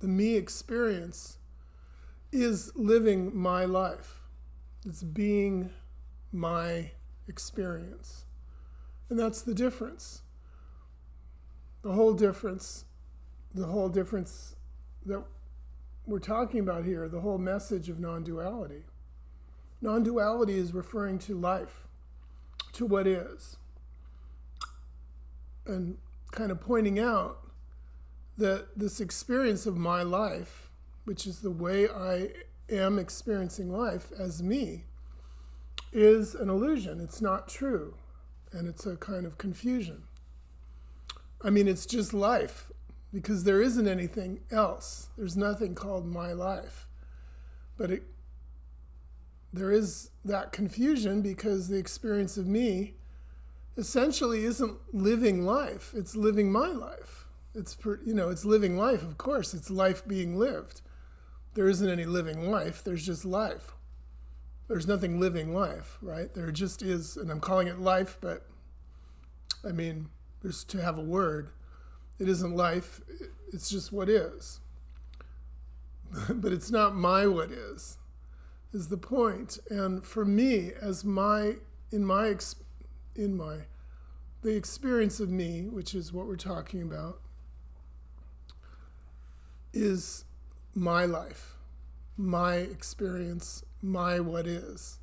The me experience is living my life. It's being my experience. And that's the difference. The whole difference that we're talking about here, the whole message of non-duality. Non-duality is referring to life, to what is, and kind of pointing out that this experience of my life, which is the way I am experiencing life as me, is an illusion. It's not true, and it's a kind of confusion. I mean, it's just life, because there isn't anything else. There's nothing called my life. But there is that confusion because the experience of me essentially isn't living life. It's living my life. It's living life, of course. It's life being lived. There isn't any living life. There's just life. There's nothing living life, right? There just is, and I'm calling it life, but I mean, there's to have a word. It isn't life. It's just what is. But it's not my what is the point. And for me, as the experience of me, which is what we're talking about, is my life, my experience, my what is.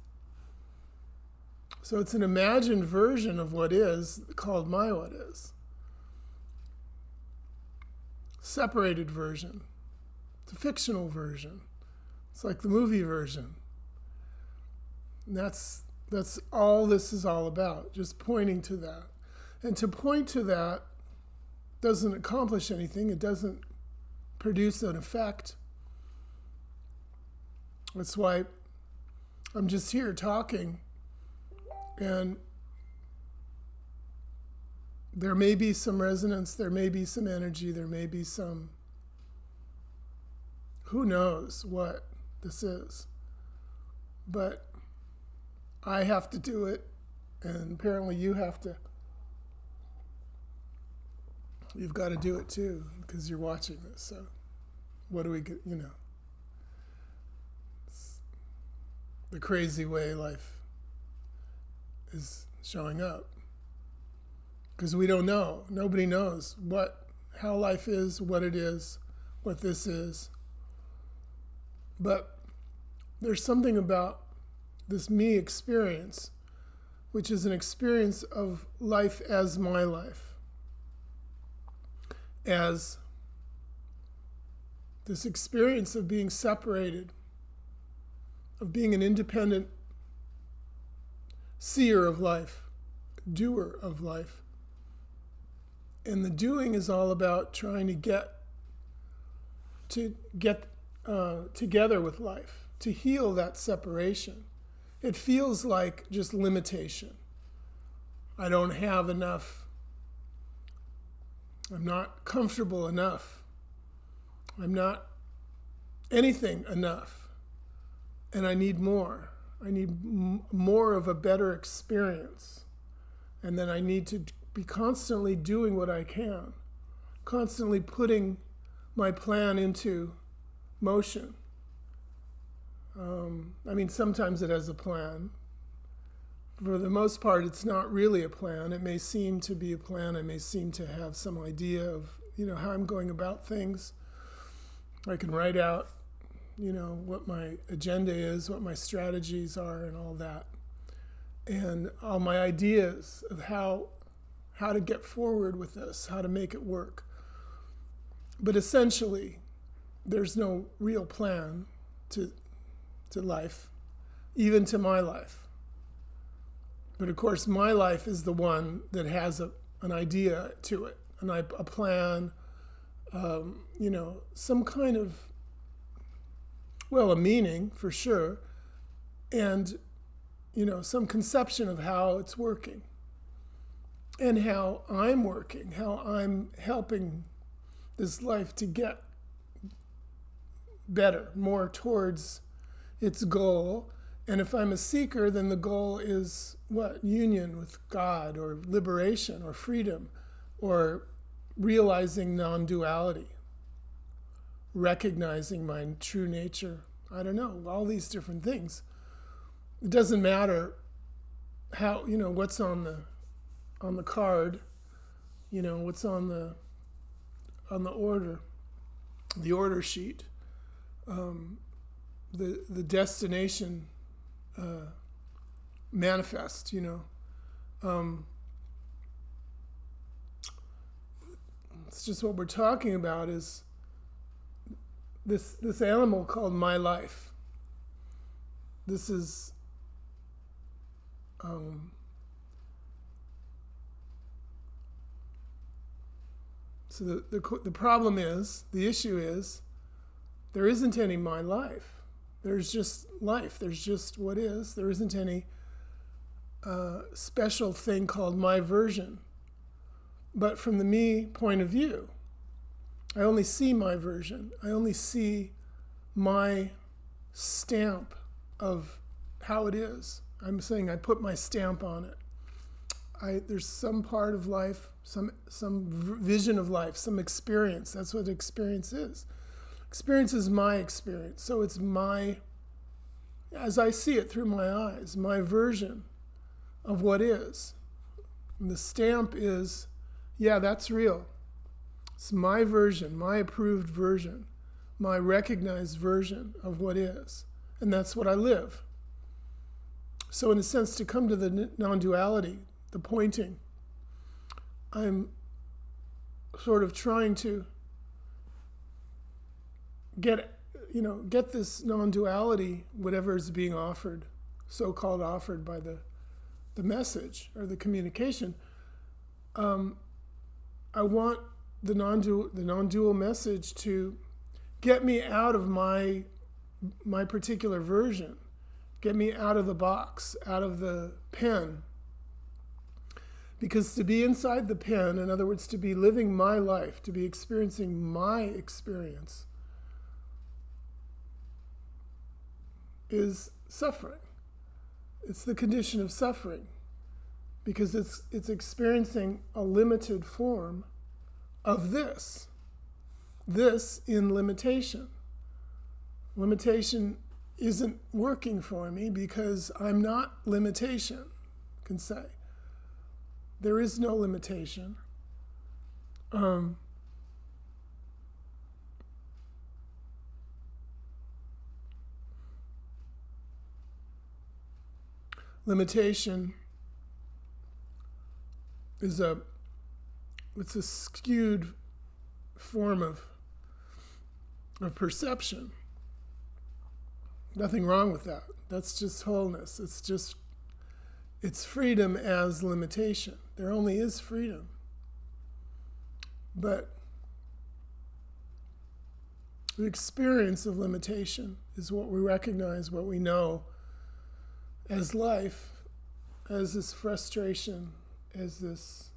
So it's an imagined version of what is called my what is. Separated version. It's a fictional version. It's like the movie version. And that's all this is all about, just pointing to that. And to point to that doesn't accomplish anything. It doesn't produce an effect. That's why I'm just here talking, and there may be some resonance, there may be some energy, there may be some, who knows what this is. But I have to do it, and apparently you've got to do it too, because you're watching this. So what do we get, It's the crazy way life is showing up. Because we don't know. Nobody knows how life is, what it is, what this is. But there's something about this me experience, which is an experience of life as my life. As this experience of being separated, of being an independent seer of life, doer of life. And the doing is all about trying to get together with life, to heal that separation. It feels like just limitation. I don't have enough. I'm not comfortable enough. I'm not anything enough. And I need more. I need more of a better experience. And then I need to be constantly doing what I can, constantly putting my plan into motion. Sometimes it has a plan. For the most part, it's not really a plan. It may seem to be a plan. I may seem to have some idea of, how I'm going about things. I can write out, what my agenda is, what my strategies are, and all that. And all my ideas of how to get forward with this, how to make it work. But essentially, there's no real plan to life, even to my life. But of course, my life is the one that has an idea to it, a plan, some kind of, a meaning for sure, and, some conception of how it's working and how I'm working, how I'm helping this life to get better, more towards its goal. And if I'm a seeker, then the goal is what? Union with God, or liberation, or freedom, or realizing non-duality, recognizing my true nature. I don't know, all these different things. It doesn't matter how, what's on the card, what's on the order sheet. The destination manifest, it's just what we're talking about is this animal called my life. This is so the problem is, the issue is, there isn't any my life. There's just life. There's just what is. There isn't any special thing called my version. But from the me point of view, I only see my version. I only see my stamp of how it is. I'm saying I put my stamp on it. There's some part of life, some vision of life, some experience. That's what experience is. Experience is my experience. So it's as I see it through my eyes, my version of what is. And the stamp is, yeah, that's real. It's my version, my approved version, my recognized version of what is. And that's what I live. So in a sense, to come to the non-duality, the pointing, I'm sort of trying to get this non-duality, whatever is being offered, so-called offered by the message or the communication. I want the non-dual message to get me out of my particular version, get me out of the box, out of the pen. Because to be inside the pen, in other words, to be living my life, to be experiencing my experience, is suffering. It's the condition of suffering, because it's experiencing a limited form of this in limitation. Limitation isn't working for me because I'm not limitation, you can say. There is no limitation. Limitation is it's a skewed form of perception. Nothing wrong with that. That's just wholeness. It's freedom as limitation. There only is freedom. But the experience of limitation is what we recognize, what we know as life, as this frustration, as this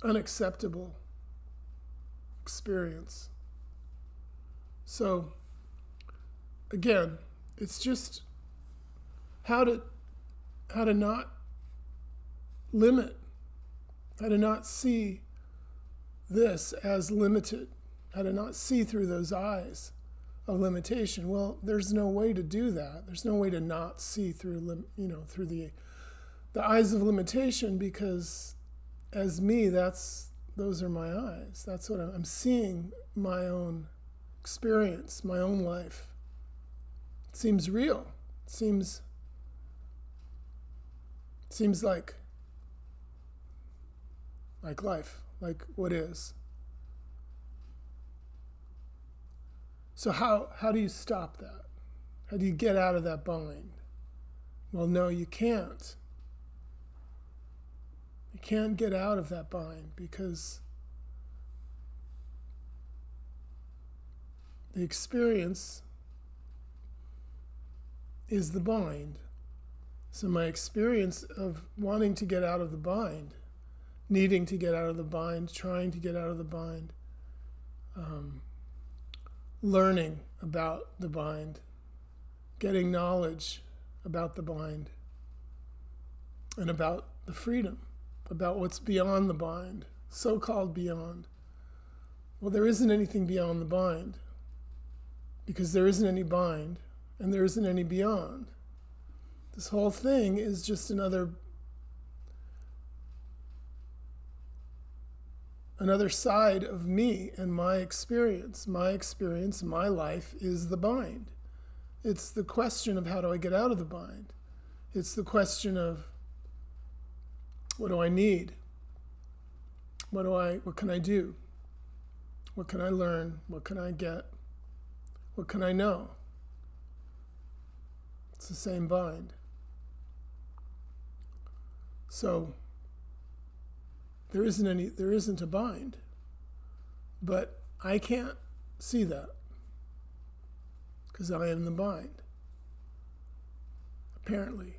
unacceptable experience. So, again, it's just how to not limit, how to not see this as limited, how to not see through those eyes of limitation. Well, there's no way to do that. There's no way to not see through, through the eyes of limitation, because as me, those are my eyes. That's what I'm seeing, my own experience, my own life. It seems real. It seems like life, like what is. So how do you stop that? How do you get out of that bind? Well, no, you can't. You can't get out of that bind, because the experience is the bind. So my experience of wanting to get out of the bind, needing to get out of the bind, trying to get out of the bind, learning about the bind, getting knowledge about the bind, and about the freedom, about what's beyond the bind, so-called beyond. Well, there isn't anything beyond the bind, because there isn't any bind, and there isn't any beyond. This whole thing is just another side of me and my experience. My experience, my life is the bind. It's the question of how do I get out of the bind. It's the question of what do I need? What can I do? What can I learn? What can I get? What can I know? It's the same bind. So there isn't a bind. But I can't see that because I am the bind, apparently.